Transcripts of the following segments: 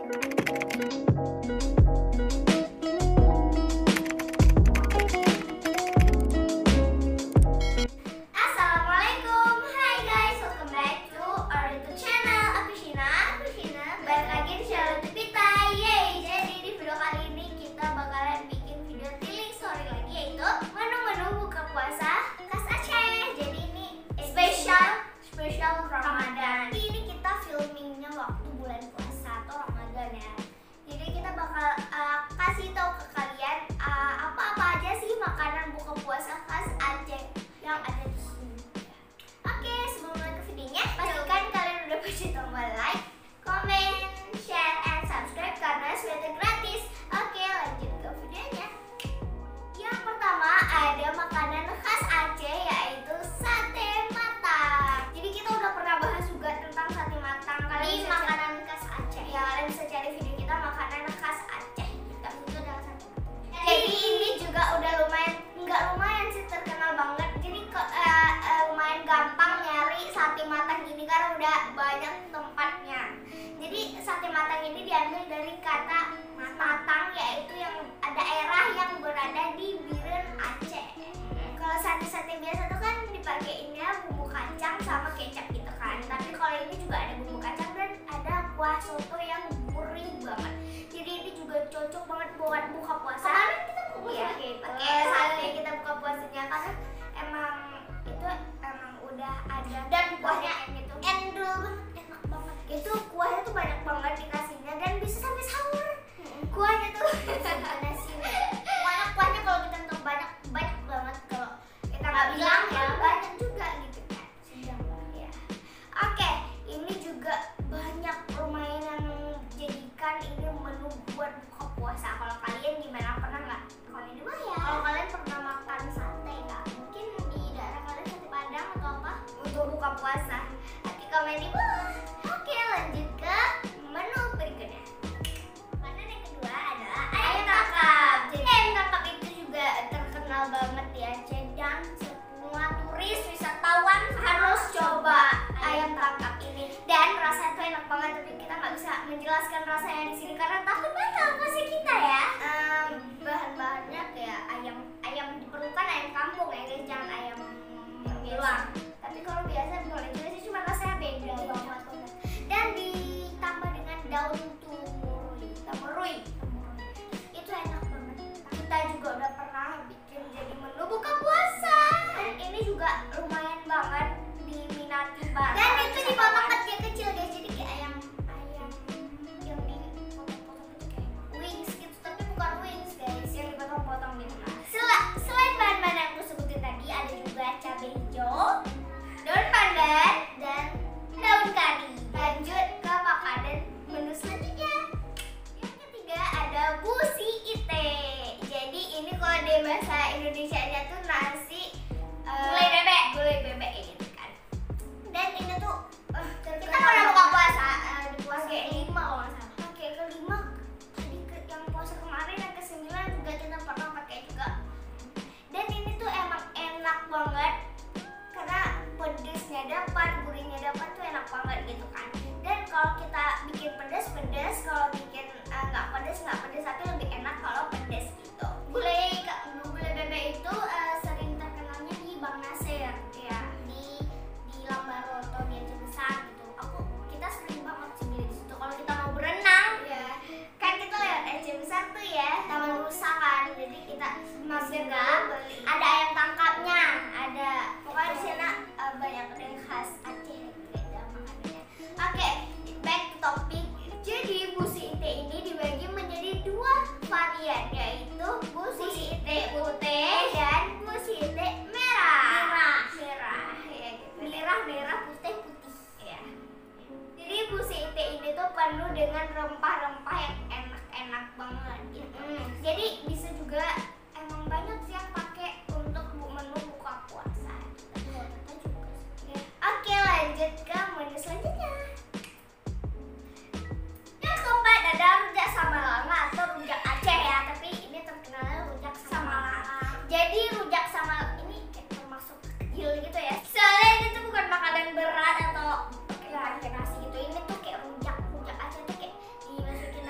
Assalamualaikum, hai guys, welcome back to our YouTube channel. Aku Shina, balik lagi di channel YouTube kita. Yeay, jadi di video kali ini kita bakalan bikin video tiling story lagi, yaitu menu-menu buka puasa khas Aceh. Jadi ini spesial Ramadan. Ini kita filmingnya waktu bulan puasa atau Ramadan ya. Jadi kita bakal kasih tahu ke kalian apa-apa aja sih makanan buka puasa khas Aceh yang ada di sini. Oke, sebelum mulai ke videonya, pastikan kalian udah pencet tombol like, comment, share, and subscribe karena sudah gratis. Oke, lanjut ke videonya. Yang pertama ada makanan khas Aceh yaitu sate matang. Jadi kita udah pernah bahas juga tentang sate matang. Kalian makanan khas Aceh. Ya, kalian bisa cari video kita makanan khas Aceh. Kita itu adalah sate matang. Jadi ini juga udah nggak lumayan sih terkenal banget. Jadi lumayan gampang nyari sate matang ini karena udah banyak tempatnya. Jadi sate matang ini diambil dari kata matang, yaitu yang daerah yang berada di Biren Aceh. Kalau sate-sate biasa tuh kan dipakainya bumbu kacang sama kecap gitu kan. Tapi kalau ini juga ada bumbu kacang dan ada kuah soto yang gurih banget. Jadi ini juga cocok banget buat buka puasa. Kemarin kita buka puasa pakai sate kita buka puasanya karena emang udah ada dan kuahnya gitu endul banget, enak banget. Itu kuahnya tuh banyak banget dikasihnya dan bisa sampai sahur. Kuahnya tuh kuahnya kalau kita nonton banyak banget, kalau kita nggak bilang ya banyak juga gitu kan. Sedang banget ya. Oke, ini juga banyak lumayan yang jadikan ini menu buat buka puasa. Kalau kalian gimana, pernah nggak? Kalau ini mah ya, kalau kalian pernah makan sate nggak? Mungkin di daerah kalian sate Padang atau apa untuk buka puasa? Nanti komen di bawah. Oke, lanjut ke menu berikutnya. Makanan yang kedua adalah ayam tangkap. Jadi ayam tangkap itu juga terkenal banget di Aceh dan semua turis wisatawan harus coba ayam tangkap ini. Dan rasanya tuh enak banget, tapi kita nggak bisa menjelaskan rasanya di sini karena takut banget pasti kita ya. Bahan-bahannya kayak ayam diperlukan ayam kampung ya guys, jangan ayam yang bilang. Tapi kalau biasa boleh juga sih, cuma rasanya beda banget. Dan ditambah dengan daun temurui. Itu enak banget. Kita juga udah pernah bikin jadi menu buka puasa. Dan ini juga lumayan banget diminati banget. Dan itu dipotong kecil-kecil guys, jadi kayak ayam yang dipotong-potong itu kayak wings gitu, tapi bukan wings guys, yang dipotong-potong gitu. Selain bahan-bahan yang aku sebutin tadi, ada juga cabai hijau, daun pandan, dan daun kari. Lanjut ke makanan menu selanjutnya. Yang ketiga ada busi ite. Jadi ini kalau di bahasa Indonesianya tuh nasi gulai bebek gitu kan. Dan ini tuh kita pernah buka puasa di puasa ke-5 kalau nggak salah. Oke, ke-5 tadi yang puasa kemarin dan ke-9 juga kita pernah pakai juga. Dan ini tuh emang enak banget karena pedesnya dapat, gurihnya dapat, tuh enak banget gitu kan. Dan kalau kita bikin pedes, kalau bikin nggak pedes, tapi lebih enak kalau pedes gitu. Gulai bebek itu sering terkenalnya di Bang Nasir ya, di Lambaroto di Aceh Besar gitu. Kita sering banget sih beli di situ kalau kita mau berenang ya. Kan kita lewat Aceh Besar tuh ya, Taman Rusa kan. Jadi kita mampir beli. Ada ayam tangkapnya, ada pokoknya di sana banyak yang khas Aceh beda makanannya. Oke, back to topic. Jadi busi ite ini dibagi menjadi 2 varian, yaitu busi ite putih dan busi ite merah ya gitu. Merah putih ya. Jadi busi ite ini tuh penuh dengan rempah-rempah yang enak banget gitu. Jadi bisa juga emang banyak sih yang pakai untuk menu buka puasa gitu. Oke, lanjut ke menu selanjutnya. Yang keempat ada rujak samalang atau rujak Aceh ya, tapi ini terkenalnya rujak samalang. Jadi rujak samalang ini kayak termasuk kecil gitu ya. Soalnya ini tuh bukan makanan berat atau pakai nasi gitu. Ini tuh kayak rujak Aceh tuh kayak dimasukin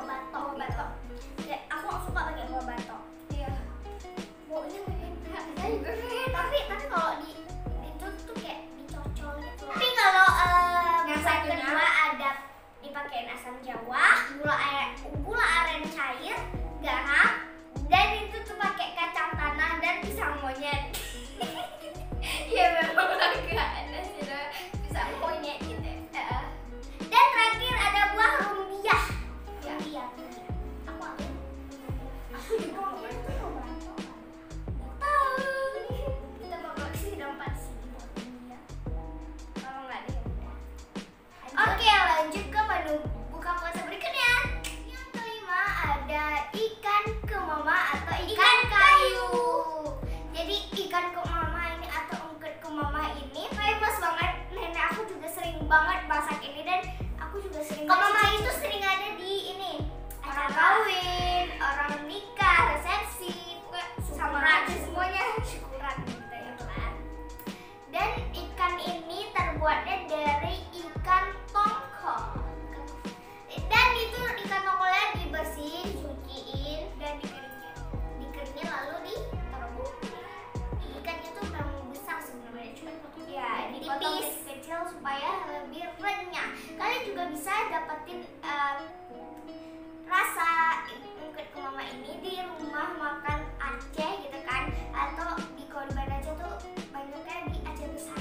batok. Ya, aku nggak suka pakai buah batok. Iya. Baunya nggak enak. Saya juga nggak enak. Tapi kalau itu tuh kayak dicocol gitu. Tapi kalau yang kedua ada dipakein asam jawa, gula aren cair, garam, dan itu tuh pakai kacang tanah dan pisang monyet. Ya memang agak aneh sih pisang monyet gitu. Dan terakhir ada buah rumbia. Aku juga mau itu tahu. Kita mau koleksi dompet sih rumbia. Kalau nggak deh. Oke, lanjut ke menu buka puasa berikutnya. Yang kelima ada ikan kemama atau ikan kayu. Jadi ikan kemama ini atau ungkep kemama ini famous banget. Nenek aku juga sering banget masak ini dan aku juga sering. Kemama itu sering ada di ini orang kawin, orang nikah, resepsi, sama aja semuanya syukuran gitu ya kan. Dan ikan ini terbuatnya dari ikan tongkol. Dan itu ikan tongkolnya dibersihin, cuciin, dan dikeringin lalu ditaruh bumbu. Ikannya tuh memang besar sebenarnya, cuma ya dipotong kecil supaya lebih renyah. Kalian juga bisa dapetin rasa ungkep kemama ini di rumah makan Aceh gitu kan, atau di Korban aja tuh banyaknya di Aceh besar.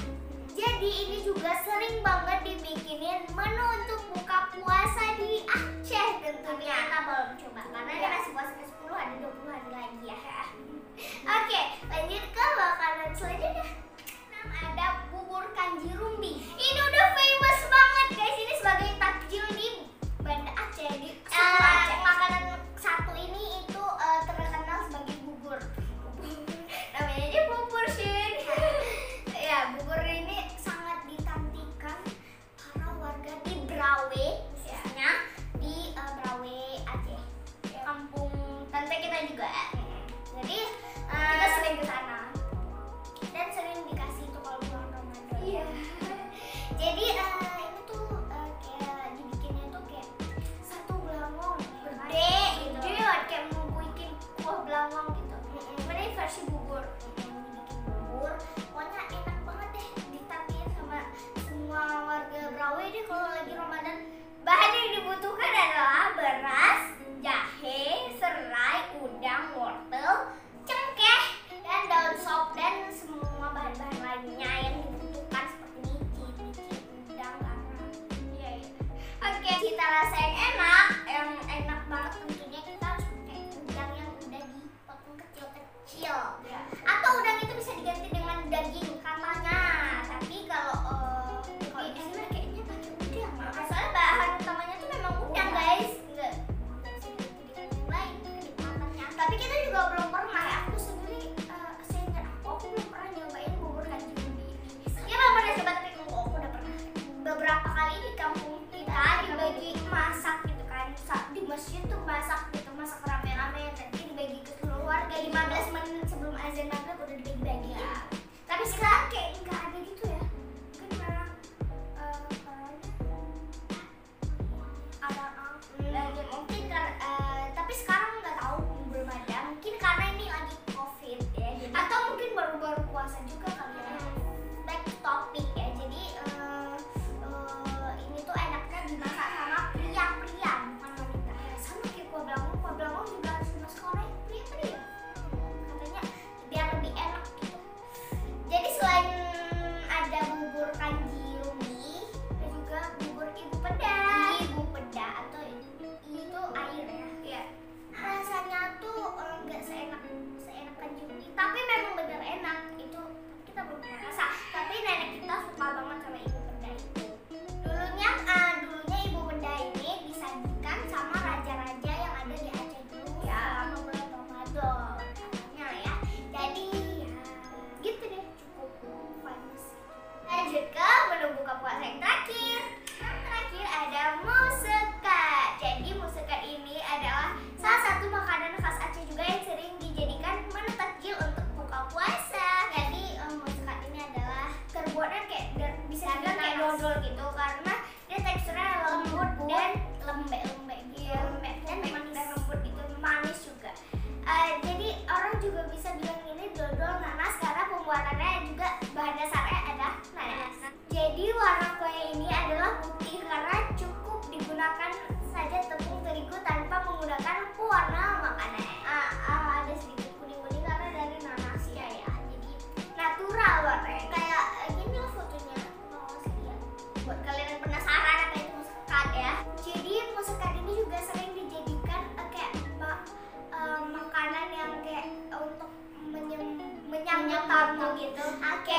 Jadi ini juga sering banget dibikinin menu untuk buka puasa di Aceh tentunya. Kita belum coba karena dia masih puasa ke-10, ada 20 hari lagi ya. Oke, lanjut ke makanan selanjutnya. Ada bubur kanji rumbi. Ini udah famous banget guys. Ini sebagai takjil di Banda Aceh, di Aceh. Makanan satu ini itu terkenal sebagai bubur. Namanya aja bubur sih. Ya, bubur ini sangat ditantikan para warga di Brawe, khususnya di Brawe Aceh. kamu gitu. Oke,